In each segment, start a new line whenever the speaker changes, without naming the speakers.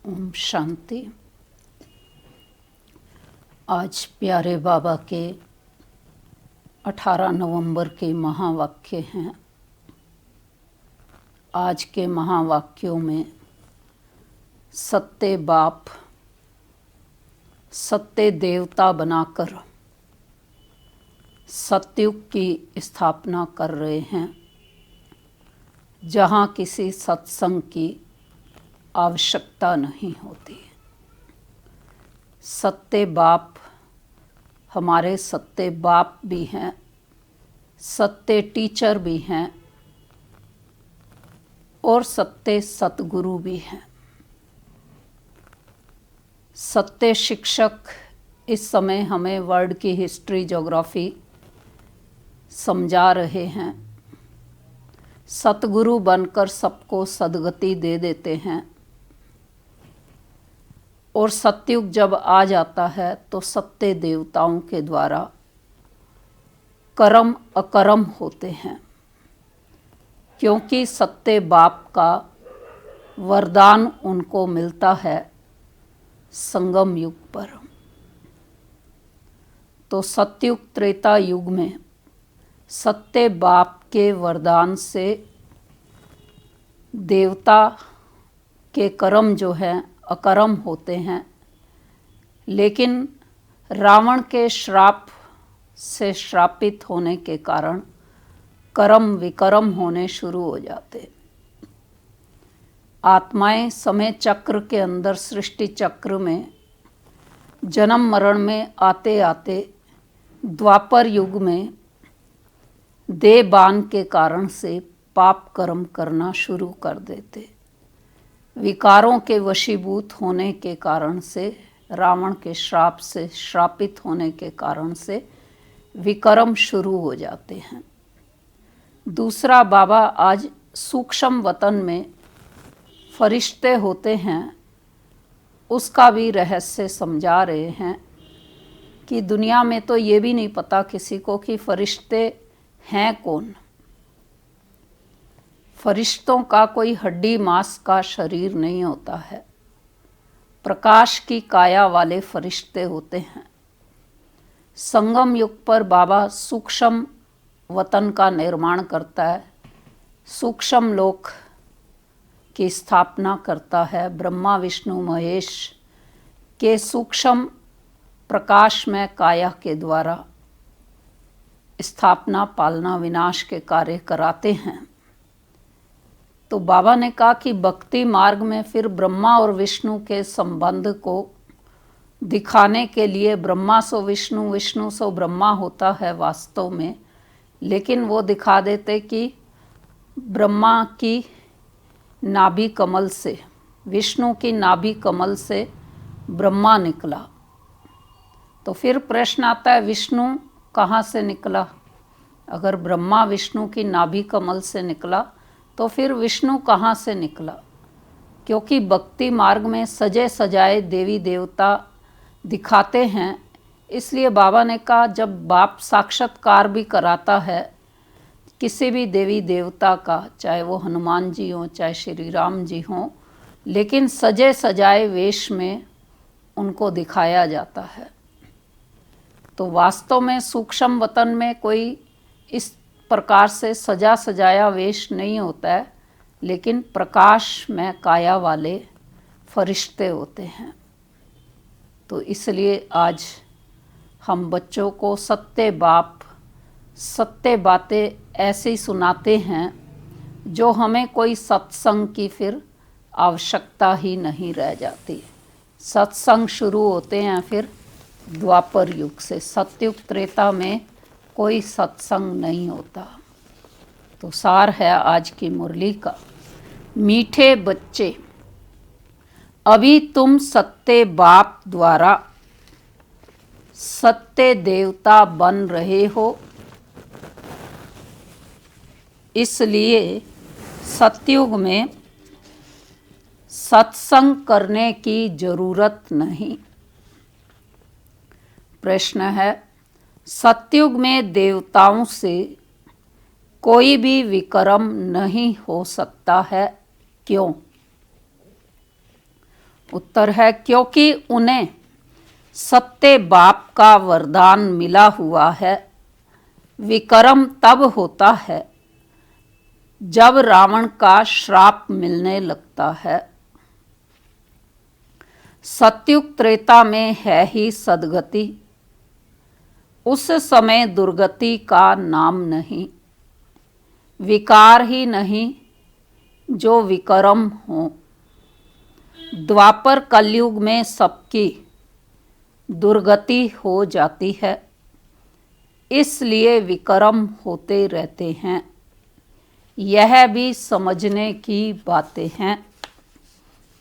ओम शांति। आज प्यारे बाबा के 18 नवंबर के महावाक्य हैं। आज के महावाक्यों में सत्य बाप सत्य देवता बनाकर सतयुग की स्थापना कर रहे हैं, जहाँ किसी सत्संग की आवश्यकता नहीं होती। सत्य बाप हमारे सत्य बाप भी हैं, सत्य टीचर भी हैं और सत्य सतगुरु भी हैं। सत्य शिक्षक इस समय हमें वर्ल्ड की हिस्ट्री ज्योग्राफी समझा रहे हैं। सतगुरु बनकर सबको सद्गति दे देते हैं और सतयुग जब आ जाता है तो सत्य देवताओं के द्वारा कर्म अकर्म होते हैं, क्योंकि सत्य बाप का वरदान उनको मिलता है संगम युग पर। तो सतयुग त्रेता युग में सत्य बाप के वरदान से देवता के कर्म जो हैं अकर्म होते हैं, लेकिन रावण के श्राप से श्रापित होने के कारण कर्म विकर्म होने शुरू हो जाते। आत्माएं समय चक्र के अंदर सृष्टि चक्र में जन्म मरण में आते आते द्वापर युग में देह बान के कारण से पाप कर्म करना शुरू कर देते। विकारों के वशीभूत होने के कारण से, रावण के श्राप से श्रापित होने के कारण से विकर्म शुरू हो जाते हैं। दूसरा, बाबा आज सूक्ष्म वतन में फरिश्ते होते हैं, उसका भी रहस्य समझा रहे हैं कि दुनिया में तो ये भी नहीं पता किसी को कि फरिश्ते हैं कौन। फरिश्तों का कोई हड्डी मांस का शरीर नहीं होता है, प्रकाश की काया वाले फरिश्ते होते हैं। संगम युग पर बाबा सूक्ष्म वतन का निर्माण करता है, सूक्ष्म लोक की स्थापना करता है। ब्रह्मा विष्णु महेश के सूक्ष्म प्रकाशमय काया के द्वारा स्थापना पालना विनाश के कार्य कराते हैं। तो बाबा ने कहा कि भक्ति मार्ग में फिर ब्रह्मा और विष्णु के संबंध को दिखाने के लिए ब्रह्मा सो विष्णु, विष्णु सो ब्रह्मा होता है वास्तव में, लेकिन वो दिखा देते कि ब्रह्मा की नाभि कमल से, विष्णु की नाभि कमल से ब्रह्मा निकला। तो फिर प्रश्न आता है, विष्णु कहाँ से निकला? अगर ब्रह्मा विष्णु की नाभि कमल से निकला तो फिर विष्णु कहाँ से निकला? क्योंकि भक्ति मार्ग में सजे सजाए देवी देवता दिखाते हैं, इसलिए बाबा ने कहा जब बाप साक्षात्कार भी कराता है किसी भी देवी देवता का, चाहे वो हनुमान जी हों चाहे श्री राम जी हों, लेकिन सजे सजाए वेश में उनको दिखाया जाता है। तो वास्तव में सूक्ष्म वतन में कोई इस प्रकार से सजा सजाया वेश नहीं होता है, लेकिन प्रकाश में काया वाले फरिश्ते होते हैं। तो इसलिए आज हम बच्चों को सत्य बाप सत्य बातें ऐसे ही सुनाते हैं जो हमें कोई सत्संग की फिर आवश्यकता ही नहीं रह जाती। सत्संग शुरू होते हैं फिर द्वापर युग से, सतयुग त्रेता में कोई सत्संग नहीं होता। तो सार है आज की मुरली का, मीठे बच्चे अभी तुम सत्य बाप द्वारा सत्य देवता बन रहे हो, इसलिए सतयुग में सत्संग करने की जरूरत नहीं। प्रश्न है, सतयुग में देवताओं से कोई भी विकर्म नहीं हो सकता है, क्यों? उत्तर है क्योंकि उन्हें सत्य बाप का वरदान मिला हुआ है। विक्रम तब होता है जब रावण का श्राप मिलने लगता है। सतयुग त्रेता में है ही सदगति, उस समय दुर्गति का नाम नहीं। विकार ही नहीं जो विक्रम हो। द्वापर कलयुग में सबकी दुर्गति हो जाती है, इसलिए विक्रम होते रहते हैं। यह भी समझने की बातें हैं।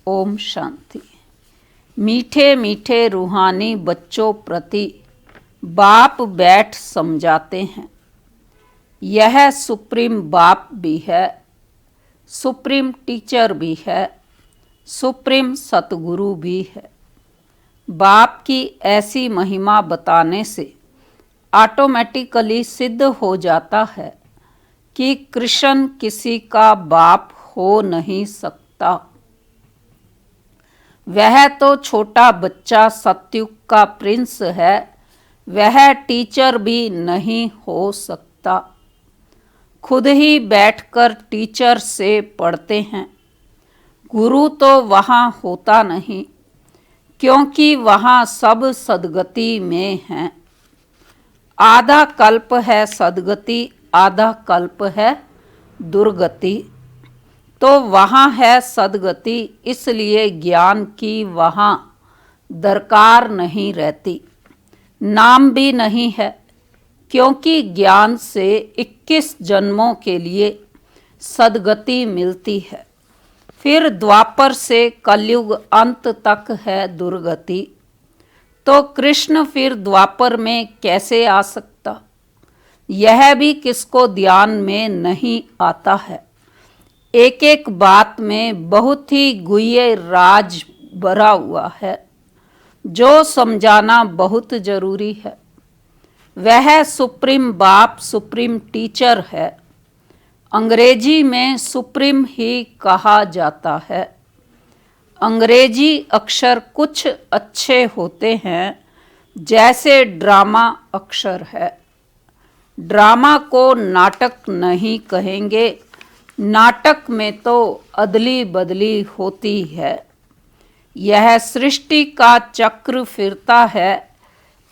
ओम शांति। मीठे मीठे रूहानी बच्चों प्रति बाप बैठ समझाते हैं। यह सुप्रीम बाप भी है, सुप्रीम टीचर भी है, सुप्रीम सतगुरु भी है। बाप की ऐसी महिमा बताने से ऑटोमेटिकली सिद्ध हो जाता है कि कृष्ण किसी का बाप हो नहीं सकता। वह तो छोटा बच्चा सतयुग का प्रिंस है, वह टीचर भी नहीं हो सकता। खुद ही बैठकर टीचर से पढ़ते हैं। गुरु तो वहाँ होता नहीं, क्योंकि वहाँ सब सदगति में हैं। आधा कल्प है सदगति, आधा कल्प है दुर्गति। तो वहाँ है सदगति, इसलिए ज्ञान की वहाँ दरकार नहीं रहती। नाम भी नहीं है, क्योंकि ज्ञान से 21 जन्मों के लिए सदगति मिलती है। फिर द्वापर से कलयुग अंत तक है दुर्गति। तो कृष्ण फिर द्वापर में कैसे आ सकता? यह भी किसको ध्यान में नहीं आता है। एक एक बात में बहुत ही गुह्य राज भरा हुआ है, जो समझाना बहुत जरूरी है। वह सुप्रीम बाप सुप्रीम टीचर है। अंग्रेजी में सुप्रीम ही कहा जाता है। अंग्रेजी अक्षर कुछ अच्छे होते हैं, जैसे ड्रामा अक्षर है। ड्रामा को नाटक नहीं कहेंगे, नाटक में तो अदली बदली होती है। यह सृष्टि का चक्र फिरता है,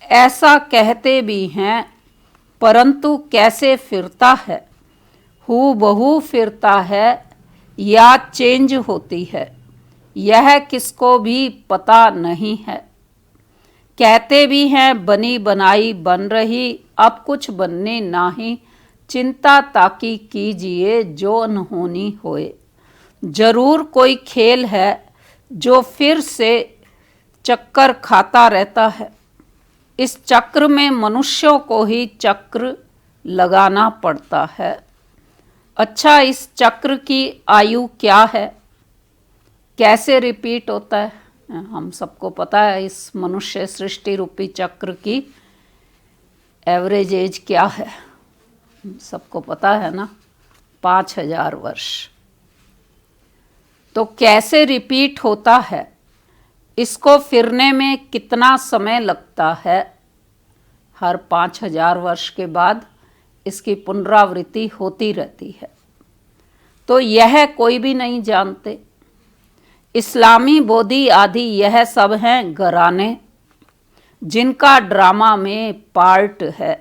ऐसा कहते भी हैं, परंतु कैसे फिरता है? हूबहू फिरता है या चेंज होती है, यह किसको भी पता नहीं है। कहते भी हैं बनी बनाई बन रही, अब कुछ बनने नाही, चिंता ताकि कीजिए जो अनहोनी होए। जरूर कोई खेल है जो फिर से चक्कर खाता रहता है। इस चक्र में मनुष्यों को ही चक्र लगाना पड़ता है। अच्छा, इस चक्र की आयु क्या है? कैसे रिपीट होता है? हम सबको पता है इस मनुष्य सृष्टि रूपी चक्र की एवरेज एज क्या है, सबको पता है ना, 5000 वर्ष। तो कैसे रिपीट होता है? इसको फिरने में कितना समय लगता है? हर 5000 वर्ष के बाद इसकी पुनरावृत्ति होती रहती है। तो यह कोई भी नहीं जानते। इस्लामी बोधी आदि यह सब हैं घराने, जिनका ड्रामा में पार्ट है।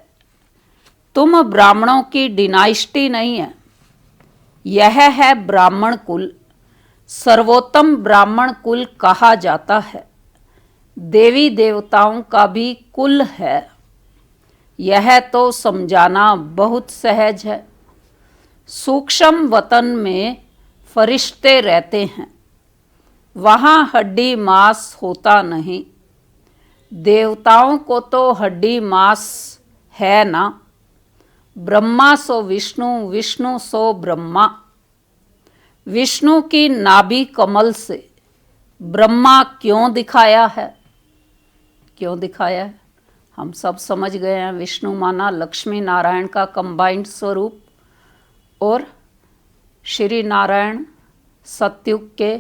तुम ब्राह्मणों की डिनाइस्टी नहीं है, यह है ब्राह्मण कुल। सर्वोत्तम ब्राह्मण कुल कहा जाता है। देवी देवताओं का भी कुल है। यह तो समझाना बहुत सहज है। सूक्ष्म वतन में फरिश्ते रहते हैं, वहाँ हड्डी मांस होता नहीं। देवताओं को तो हड्डी मांस है ना। ब्रह्मा सो विष्णु, विष्णु सो ब्रह्मा। विष्णु की नाभि कमल से ब्रह्मा क्यों दिखाया है? क्यों दिखाया है? हम सब समझ गए हैं। विष्णु माना लक्ष्मी नारायण का कंबाइंड स्वरूप, और श्री नारायण सतयुग के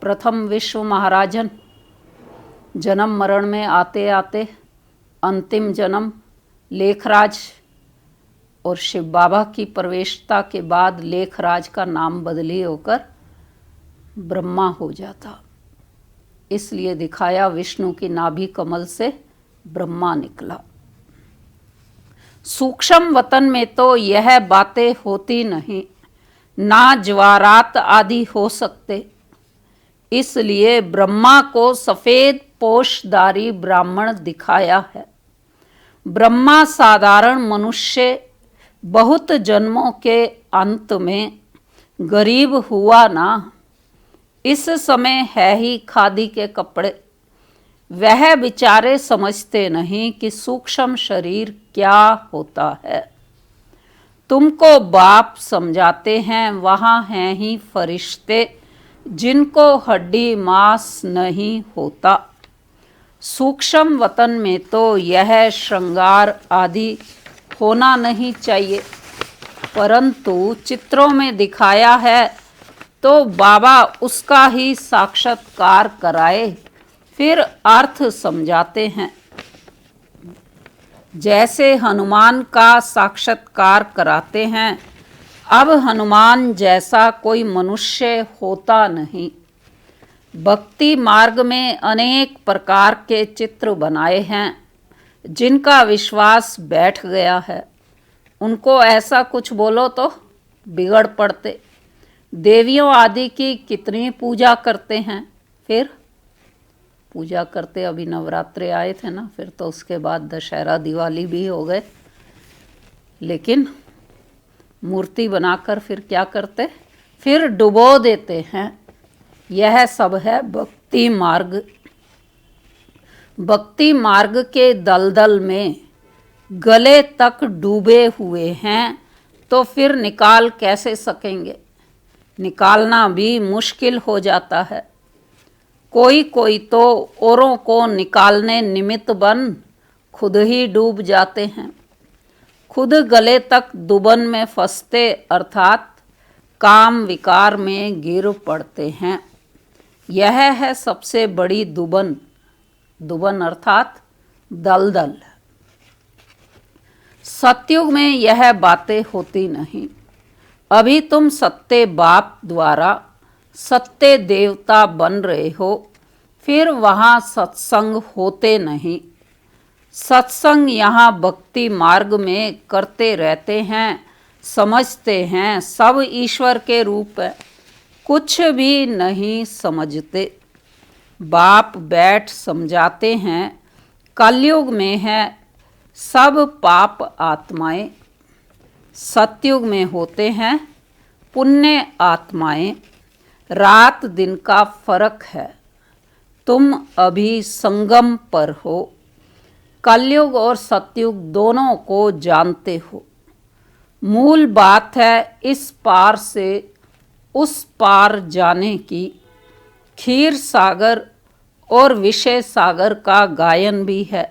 प्रथम विश्व महाराजन जन्म मरण में आते आते अंतिम जन्म लेखराज और शिव बाबा की प्रवेशता के बाद लेखराज का नाम बदली होकर ब्रह्मा हो जाता। इसलिए दिखाया विष्णु की नाभि कमल से ब्रह्मा निकला। सूक्ष्म वतन में तो यह बातें होती नहीं, ना ज्वारात आदि हो सकते। इसलिए ब्रह्मा को सफेद पोषधारी ब्राह्मण दिखाया है। ब्रह्मा साधारण मनुष्य बहुत जन्मों के अंत में गरीब हुआ ना, इस समय है ही खादी के कपड़े। वह बेचारे समझते नहीं कि सूक्ष्म शरीर क्या होता है। तुमको बाप समझाते हैं, वहाँ हैं ही फरिश्ते जिनको हड्डी मांस नहीं होता। सूक्ष्म वतन में तो यह श्रृंगार आदि होना नहीं चाहिए, परंतु चित्रों में दिखाया है तो बाबा उसका ही साक्षात्कार कराए, फिर अर्थ समझाते हैं। जैसे हनुमान का साक्षात्कार कराते हैं। अब हनुमान जैसा कोई मनुष्य होता नहीं। भक्ति मार्ग में अनेक प्रकार के चित्र बनाए हैं, जिनका विश्वास बैठ गया है। उनको ऐसा कुछ बोलो तो बिगड़ पड़ते। देवियों आदि की कितनी पूजा करते हैं, फिर पूजा करते। अभी नवरात्रे आए थे ना, फिर तो उसके बाद दशहरा दिवाली भी हो गए। लेकिन मूर्ति बनाकर फिर क्या करते, फिर डुबो देते हैं। यह सब है भक्ति मार्ग। भक्ति मार्ग के दलदल में गले तक डूबे हुए हैं, तो फिर निकाल कैसे सकेंगे? निकालना भी मुश्किल हो जाता है। कोई कोई तो औरों को निकालने निमित्त बन खुद ही डूब जाते हैं। खुद गले तक दुबन में फंसते, अर्थात काम विकार में गिर पड़ते हैं। यह है सबसे बड़ी दुबन। दुबन अर्थात दलदल। सतयुग में यह बातें होती नहीं। अभी तुम सत्य बाप द्वारा सत्य देवता बन रहे हो, फिर वहाँ सत्संग होते नहीं। सत्संग यहाँ भक्ति मार्ग में करते रहते हैं, समझते हैं सब ईश्वर के रूप है, कुछ भी नहीं समझते। बाप बैठ समझाते हैं, कलयुग में है सब पाप आत्माएं, सतयुग में होते हैं पुण्य आत्माएं। रात दिन का फर्क है, तुम अभी संगम पर हो। कलयुग और सतयुग दोनों को जानते हो। मूल बात है इस पार से उस पार जाने की। क्षीर सागर और विषय सागर का गायन भी है,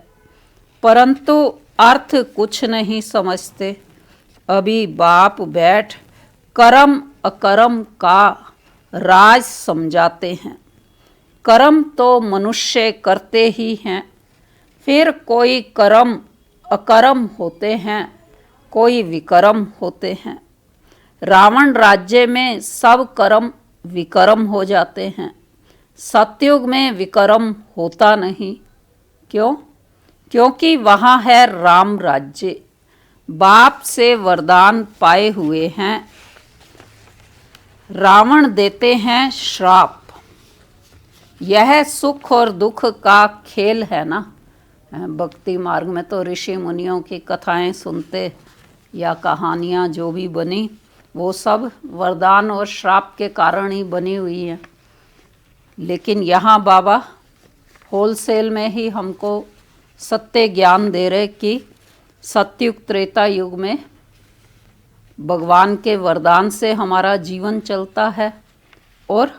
परंतु अर्थ कुछ नहीं समझते। अभी बाप बैठ कर्म अकर्म का राज समझाते हैं। कर्म तो मनुष्य करते ही हैं, फिर कोई कर्म अकर्म होते हैं, कोई विकर्म होते हैं। रावण राज्य में सब कर्म विकर्म हो जाते हैं। सतयुग में विकर्म होता नहीं। क्यों? क्योंकि वहाँ है राम राज्य। बाप से वरदान पाए हुए हैं। रावण देते हैं श्राप। यह सुख और दुख का खेल है ना। भक्ति मार्ग में तो ऋषि मुनियों की कथाएं सुनते या कहानियाँ जो भी बनी, वो सब वरदान और श्राप के कारण ही बनी हुई हैं। लेकिन यहाँ बाबा होलसेल में ही हमको सत्य ज्ञान दे रहे कि सतयुग त्रेता युग में भगवान के वरदान से हमारा जीवन चलता है, और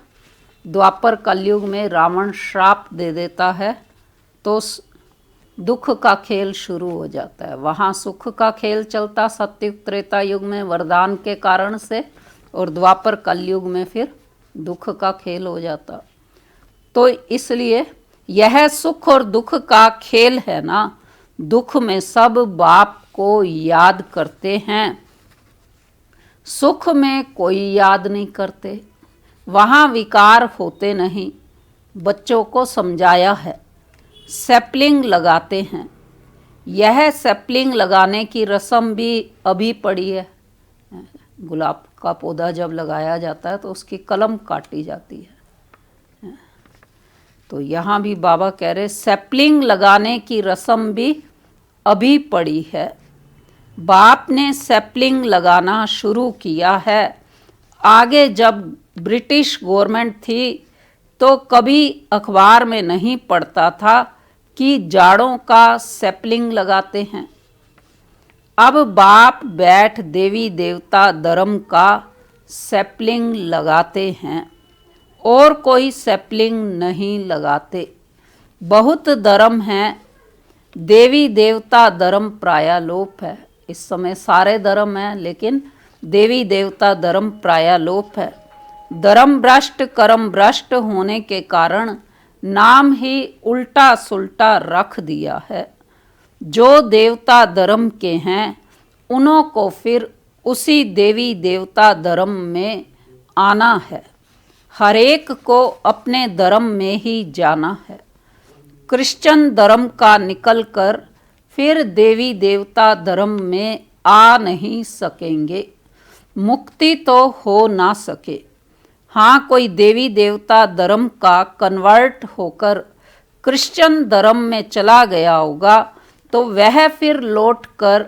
द्वापर कलयुग में रावण श्राप दे देता है, तो दुख का खेल शुरू हो जाता है। वहाँ सुख का खेल चलता सतयुग त्रेता युग में वरदान के कारण से, और द्वापर कलयुग में फिर दुख का खेल हो जाता। तो इसलिए यह सुख और दुख का खेल है ना। दुख में सब बाप को याद करते हैं, सुख में कोई याद नहीं करते, वहाँ विकार होते नहीं। बच्चों को समझाया है, सैपलिंग लगाते हैं। यह सैपलिंग लगाने की रस्म भी अभी पड़ी है। गुलाब का पौधा जब लगाया जाता है तो उसकी कलम काटी जाती है। तो यहाँ भी बाबा कह रहे सैपलिंग लगाने की रस्म भी अभी पड़ी है। बाप ने सैपलिंग लगाना शुरू किया है। आगे जब ब्रिटिश गवर्नमेंट थी तो कभी अखबार में नहीं पढ़ता था कि जाड़ों का सैपलिंग लगाते हैं। अब बाप बैठ देवी देवता धर्म का सैपलिंग लगाते हैं और कोई सैपलिंग नहीं लगाते। बहुत धर्म हैं, देवी देवता धर्म प्रायालोप है। इस समय सारे धर्म हैं लेकिन देवी देवता धर्म प्रायालोप है। धर्म भ्रष्ट कर्म भ्रष्ट होने के कारण नाम ही उल्टा सुल्टा रख दिया है। जो देवता धर्म के हैं उन्हों को फिर उसी देवी देवता धर्म में आना है। हर एक को अपने धर्म में ही जाना है। क्रिश्चियन धर्म का निकलकर फिर देवी देवता धर्म में आ नहीं सकेंगे, मुक्ति तो हो ना सके। हाँ, कोई देवी देवता धर्म का कन्वर्ट होकर क्रिश्चियन धर्म में चला गया होगा तो वह फिर लौटकर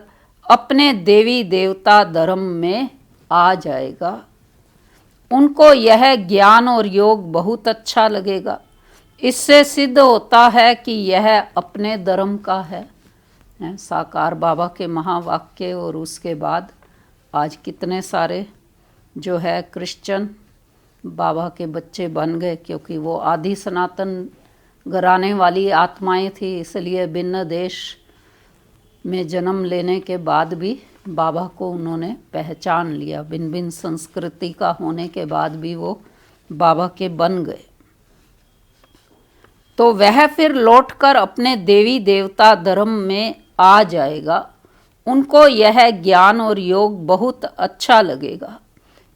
अपने देवी देवता धर्म में आ जाएगा। उनको यह ज्ञान और योग बहुत अच्छा लगेगा। इससे सिद्ध होता है कि यह अपने धर्म का है। साकार बाबा के महावाक्य और उसके बाद आज कितने सारे जो है क्रिश्चियन बाबा के बच्चे बन गए, क्योंकि वो आदि सनातन घराने वाली आत्माएं थी। इसलिए भिन्न देश में जन्म लेने के बाद भी बाबा को उन्होंने पहचान लिया। भिन्न भिन्न संस्कृति का होने के बाद भी वो बाबा के बन गए। तो वह फिर लौटकर अपने देवी देवता धर्म में आ जाएगा। उनको यह ज्ञान और योग बहुत अच्छा लगेगा।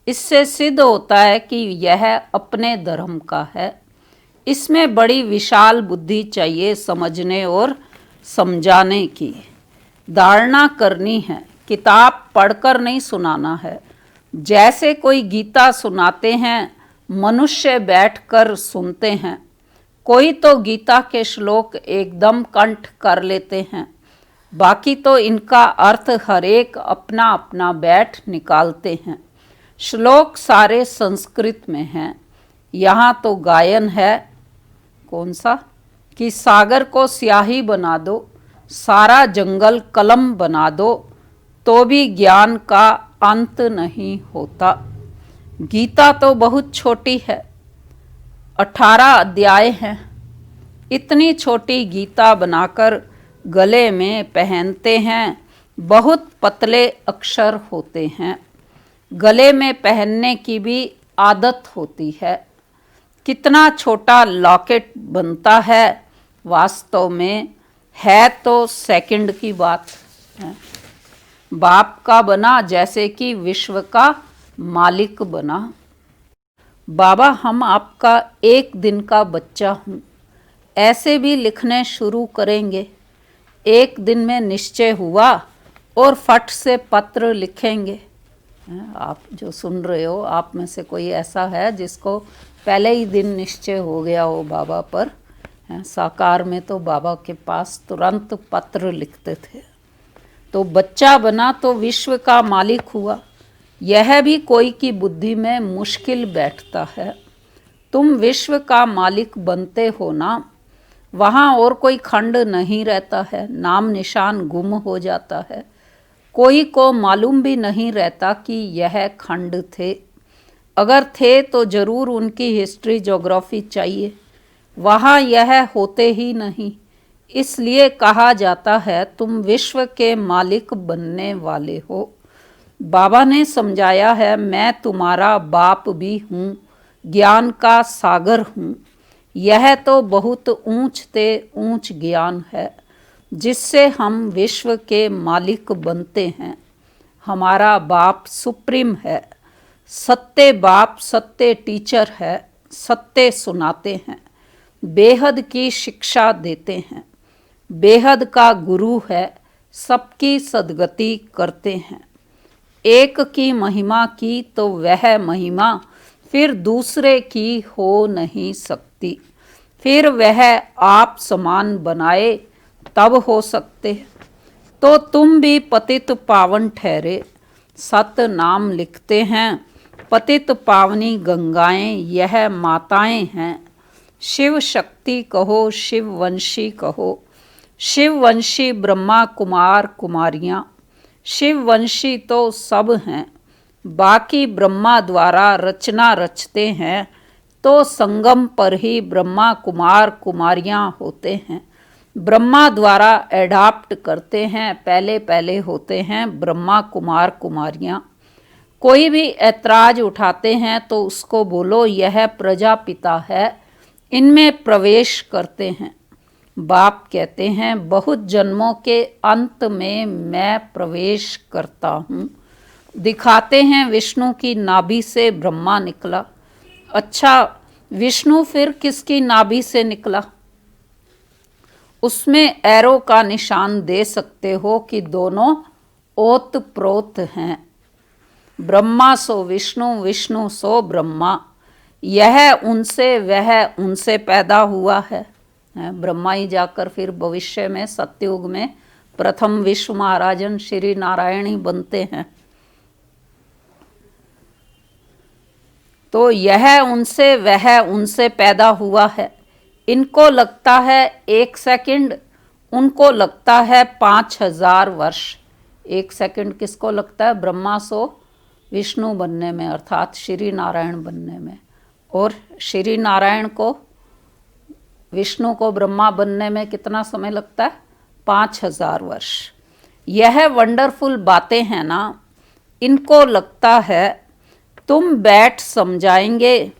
इससे सिद्ध होता है कि यह अपने धर्म का है। इसमें बड़ी विशाल बुद्धि चाहिए समझने और समझाने की। धारणा करनी है, किताब पढ़कर नहीं सुनाना है। जैसे कोई गीता सुनाते हैं, मनुष्य बैठकर सुनते हैं। कोई तो गीता के श्लोक एकदम कंठ कर लेते हैं, बाकी तो इनका अर्थ हर एक अपना अपना बैठ निकालते हैं। श्लोक सारे संस्कृत में हैं। यहाँ तो गायन है, कौन सा, कि सागर को स्याही बना दो, सारा जंगल कलम बना दो, तो भी ज्ञान का अंत नहीं होता। गीता तो बहुत छोटी है, 18 अध्याय हैं। इतनी छोटी गीता बनाकर गले में पहनते हैं। बहुत पतले अक्षर होते हैं। गले में पहनने की भी आदत होती है। कितना छोटा लॉकेट बनता है, वास्तव में है तो सेकंड की बात है। बाप का बना जैसे कि विश्व का मालिक बना। बाबा, हम आपका एक दिन का बच्चा हूँ, ऐसे भी लिखने शुरू करेंगे। एक दिन में निश्चय हुआ और फट से पत्र लिखेंगे। आप जो सुन रहे हो, आप में से कोई ऐसा है जिसको पहले ही दिन निश्चय हो गया हो बाबा पर? साकार में तो बाबा के पास तुरंत पत्र लिखते थे। तो बच्चा बना तो विश्व का मालिक हुआ। यह भी कोई की बुद्धि में मुश्किल बैठता है। तुम विश्व का मालिक बनते हो ना, वहाँ और कोई खंड नहीं रहता है। नाम निशान गुम हो जाता है। कोई को मालूम भी नहीं रहता कि यह खंड थे। अगर थे तो जरूर उनकी हिस्ट्री ज्योग्राफी चाहिए। वहाँ यह होते ही नहीं। इसलिए कहा जाता है तुम विश्व के मालिक बनने वाले हो। बाबा ने समझाया है, मैं तुम्हारा बाप भी हूँ, ज्ञान का सागर हूँ। यह तो बहुत ऊंच ते ऊंच ज्ञान है जिससे हम विश्व के मालिक बनते हैं। हमारा बाप सुप्रीम है, सत्य बाप सत्य टीचर है, सत्य सुनाते हैं, बेहद की शिक्षा देते हैं, बेहद का गुरु है, सबकी सद्गति करते हैं। एक की महिमा की तो वह महिमा फिर दूसरे की हो नहीं सकती, फिर वह आप समान बनाए तब हो सकते। तो तुम भी पतित पावन ठहरे, सत नाम लिखते हैं, पतित पावनी गंगाएं यह माताएं हैं। शिव शक्ति कहो, शिव वंशी कहो, शिव वंशी ब्रह्मा कुमार कुमारियां, शिव वंशी तो सब हैं, बाकी ब्रह्मा द्वारा रचना रचते हैं, तो संगम पर ही ब्रह्मा कुमार कुमारियां होते हैं। ब्रह्मा द्वारा एडाप्ट करते हैं, पहले पहले होते हैं ब्रह्मा कुमार कुमारियां। कोई भी ऐतराज उठाते हैं तो उसको बोलो यह प्रजापिता है, इनमें प्रवेश करते हैं। बाप कहते हैं बहुत जन्मों के अंत में मैं प्रवेश करता हूँ। दिखाते हैं विष्णु की नाभि से ब्रह्मा निकला। अच्छा, विष्णु फिर किसकी नाभि से निकला? उसमें एरो का निशान दे सकते हो कि दोनों ओत प्रोत हैं। ब्रह्मा सो विष्णु, विष्णु सो ब्रह्मा। यह उनसे वह उनसे पैदा हुआ है। ब्रह्मा ही जाकर फिर भविष्य में सत्ययुग में प्रथम विश्व महाराजन श्री नारायण ही बनते हैं। तो यह उनसे वह उनसे पैदा हुआ है। इनको लगता है 1 सेकंड, उनको लगता है 5000 वर्ष। 1 सेकंड किसको लगता है? ब्रह्मा सो विष्णु बनने में, अर्थात श्री नारायण बनने में, और श्री नारायण को विष्णु को ब्रह्मा बनने में कितना समय लगता है? 5000 वर्ष। यह वंडरफुल बातें हैं ना, इनको लगता है तुम बैठ समझाएंगे।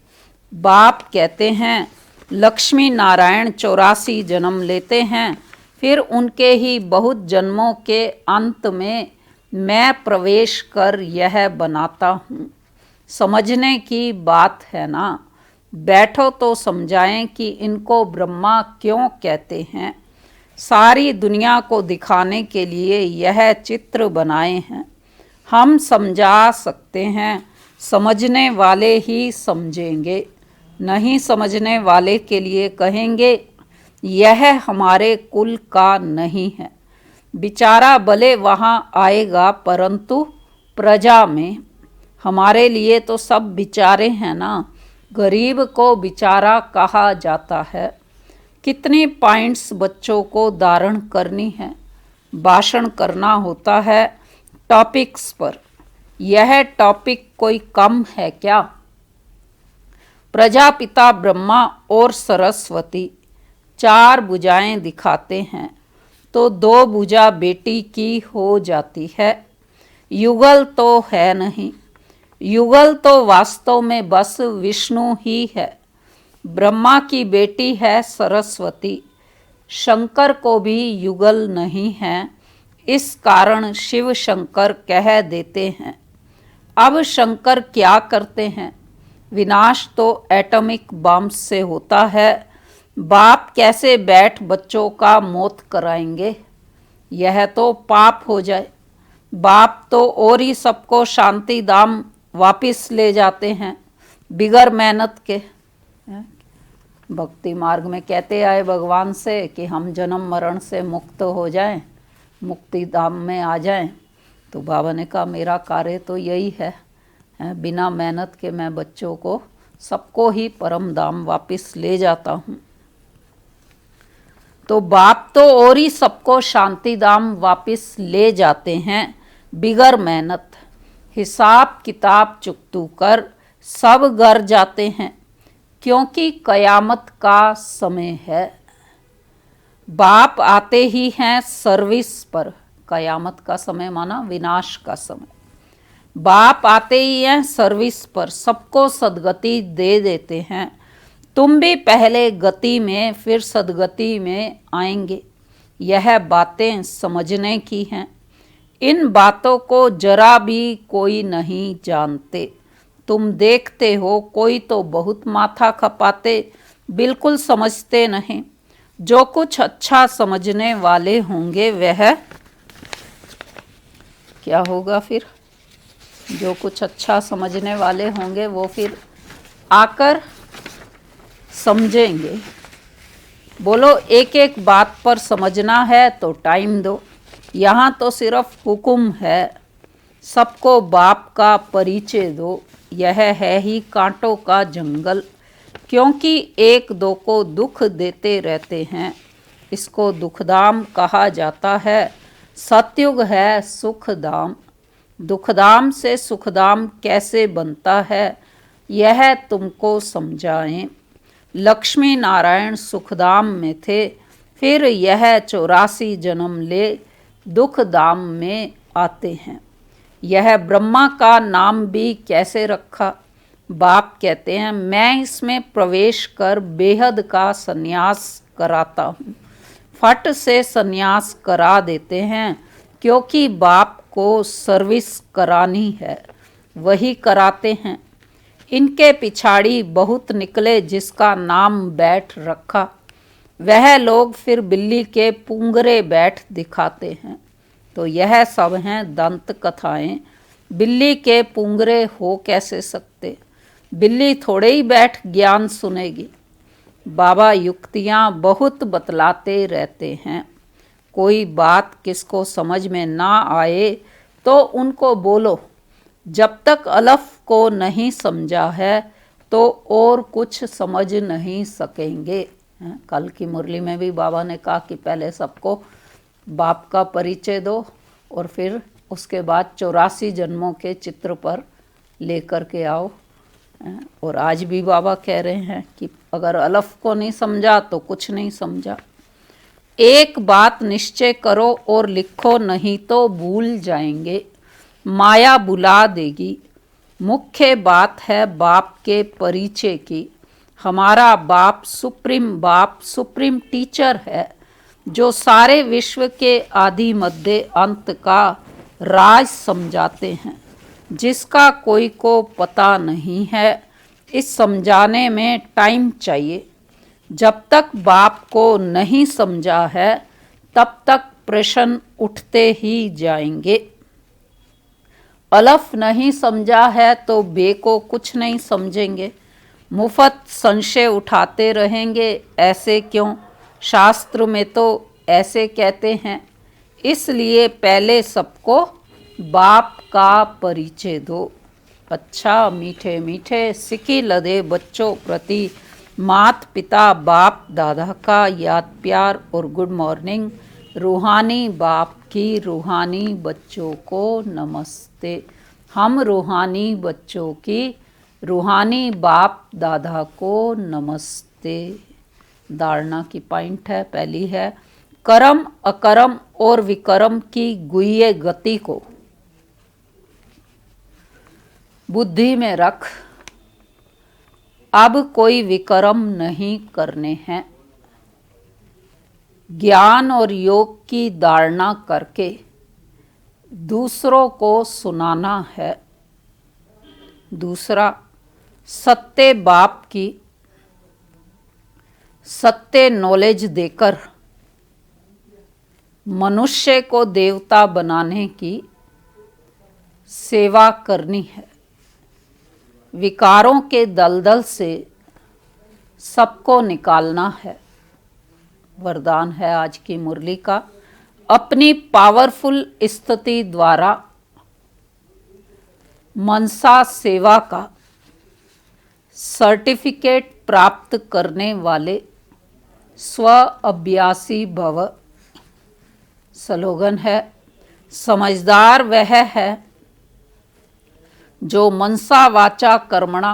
बाप कहते हैं लक्ष्मी नारायण 84 जन्म लेते हैं, फिर उनके ही बहुत जन्मों के अंत में मैं प्रवेश कर यह बनाता हूँ। समझने की बात है ना, बैठो तो समझाएं कि इनको ब्रह्मा क्यों कहते हैं। सारी दुनिया को दिखाने के लिए यह चित्र बनाए हैं। हम समझा सकते हैं, समझने वाले ही समझेंगे, नहीं समझने वाले के लिए कहेंगे यह हमारे कुल का नहीं है। बेचारा भले वहाँ आएगा, परंतु प्रजा में हमारे लिए तो सब बेचारे हैं ना। गरीब को बेचारा कहा जाता है। कितनी पॉइंट्स बच्चों को धारण करनी है, भाषण करना होता है टॉपिक्स पर। यह टॉपिक कोई कम है क्या? प्रजापिता ब्रह्मा और सरस्वती 4 भुजाएं दिखाते हैं, तो 2 भुजा बेटी की हो जाती है। युगल तो है नहीं, युगल तो वास्तव में बस विष्णु ही है। ब्रह्मा की बेटी है सरस्वती। शंकर को भी युगल नहीं है, इस कारण शिव शंकर कह देते हैं। अब शंकर क्या करते हैं? विनाश तो एटॉमिक बम से होता है। बाप कैसे बैठ बच्चों का मौत कराएंगे? यह तो पाप हो जाए। बाप तो और ही सबको शांति धाम वापिस ले जाते हैं बिगर मेहनत के। भक्ति मार्ग में कहते आए भगवान से कि हम जन्म मरण से मुक्त हो जाएं, मुक्ति धाम में आ जाएं। तो बाबा ने कहा मेरा कार्य तो यही है, बिना मेहनत के मैं बच्चों को सबको ही परम धाम वापिस ले जाता हूँ। तो बाप तो और ही सबको शांति धाम वापिस ले जाते हैं बिगर मेहनत। हिसाब किताब चुकतू कर सब घर जाते हैं, क्योंकि कयामत का समय है। बाप आते ही हैं सर्विस पर। कयामत का समय माना विनाश का समय। बाप आते ही हैं सर्विस पर, सबको सद्गति दे देते हैं। तुम भी पहले गति में फिर सद्गति में आएंगे। यह बातें समझने की हैं। इन बातों को जरा भी कोई नहीं जानते। तुम देखते हो कोई तो बहुत माथा खपाते, बिल्कुल समझते नहीं। जो कुछ अच्छा समझने वाले होंगे वह क्या होगा फिर? जो कुछ अच्छा समझने वाले होंगे वो फिर आकर समझेंगे। बोलो, एक एक बात पर समझना है तो टाइम दो। यहाँ तो सिर्फ हुक्म है। सबको बाप का परिचय दो। यह है ही कांटों का जंगल, क्योंकि एक दो को दुख देते रहते हैं। इसको दुखधाम कहा जाता है। सतयुग है सुखधाम। दुखधाम से सुखधाम कैसे बनता है यह तुमको समझाएं। लक्ष्मी नारायण सुखधाम में थे, फिर यह 84 जन्म ले दुखधाम में आते हैं। यह ब्रह्मा का नाम भी कैसे रखा? बाप कहते हैं, मैं इसमें प्रवेश कर बेहद का संन्यास कराता हूँ। फट से संन्यास करा देते हैं, क्योंकि बाप को सर्विस करानी है, वही कराते हैं। इनके पिछाड़ी बहुत निकले जिसका नाम बैठ रखा। वह लोग फिर बिल्ली के पुंगरे बैठ दिखाते हैं। तो यह सब हैं दंत कथाएं। बिल्ली के पुंगरे हो कैसे सकते? बिल्ली थोड़े ही बैठ ज्ञान सुनेगी। बाबा युक्तियाँ बहुत बतलाते रहते हैं। कोई बात किसको समझ में ना आए तो उनको बोलो, जब तक अलफ को नहीं समझा है तो और कुछ समझ नहीं सकेंगे। कल की मुरली में भी बाबा ने कहा कि पहले सबको बाप का परिचय दो और फिर उसके बाद 84 जन्मों के चित्र पर लेकर के आओ। और आज भी बाबा कह रहे हैं कि अगर अलफ को नहीं समझा तो कुछ नहीं समझा। एक बात निश्चय करो और लिखो, नहीं तो भूल जाएंगे, माया बुला देगी। मुख्य बात है बाप के परिचय की। हमारा बाप सुप्रीम टीचर है, जो सारे विश्व के आदि मध्य अंत का राज समझाते हैं, जिसका कोई को पता नहीं है। इस समझाने में टाइम चाहिए। जब तक बाप को नहीं समझा है तब तक प्रश्न उठते ही जाएंगे। अलफ नहीं समझा है तो बे को कुछ नहीं समझेंगे। मुफ्त संशय उठाते रहेंगे। ऐसे क्यों? शास्त्र में तो ऐसे कहते हैं। इसलिए पहले सबको बाप का परिचय दो। अच्छा मीठे मीठे सिकी लदे बच्चों प्रति मात पिता बाप दादा का याद प्यार और गुड मॉर्निंग। रूहानी बाप की रूहानी बच्चों को नमस्ते। हम रूहानी बच्चों की रूहानी बाप दादा को नमस्ते। धारणा की पॉइंट है, पहली है, कर्म अकर्म और विकर्म की गुह्य गति को बुद्धि में रख। अब कोई विकर्म नहीं करने हैं। ज्ञान और योग की धारणा करके दूसरों को सुनाना है। दूसरा, सत्य बाप की सत्य नॉलेज देकर मनुष्य को देवता बनाने की सेवा करनी है। विकारों के दलदल से सबको निकालना है। वरदान है आज की मुरली का। अपनी पावरफुल स्थिति द्वारा मनसा सेवा का सर्टिफिकेट प्राप्त करने वाले स्व अभ्यासी भव। स्लोगन है, समझदार वह है जो मनसा वाचा कर्मणा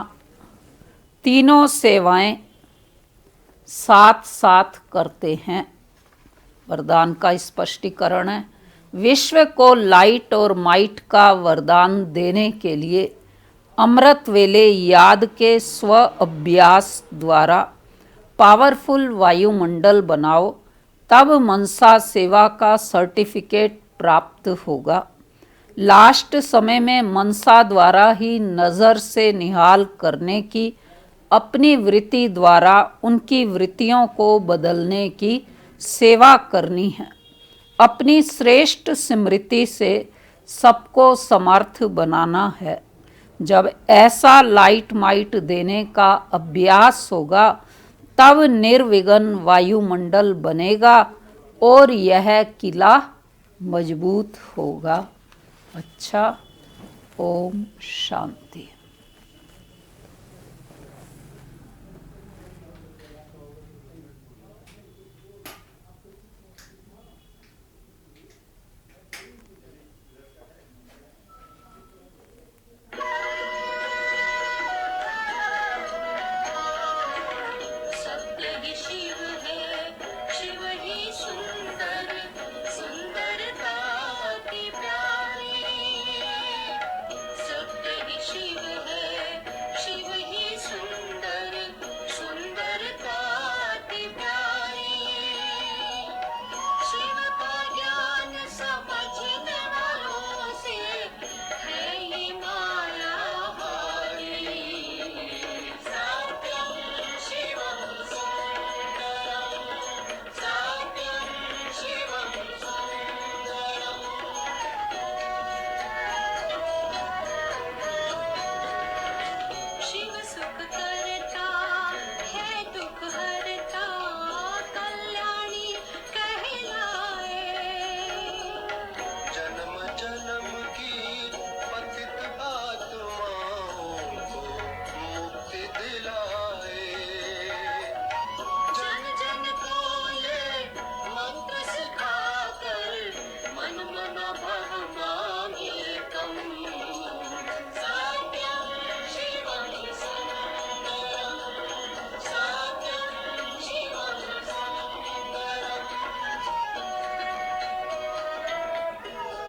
तीनों सेवाएं साथ साथ करते हैं। वरदान का स्पष्टीकरण है, विश्व को लाइट और माइट का वरदान देने के लिए अमृत वेले याद के स्व अभ्यास द्वारा पावरफुल वायुमंडल बनाओ, तब मनसा सेवा का सर्टिफिकेट प्राप्त होगा। लास्ट समय में मनसा द्वारा ही नज़र से निहाल करने की, अपनी वृत्ति द्वारा उनकी वृत्तियों को बदलने की सेवा करनी है। अपनी श्रेष्ठ स्मृति से सबको समर्थ बनाना है। जब ऐसा लाइट माइट देने का अभ्यास होगा, तब निर्विघ्न वायुमंडल बनेगा और यह किला मजबूत होगा। अच्छा, ओम शांति।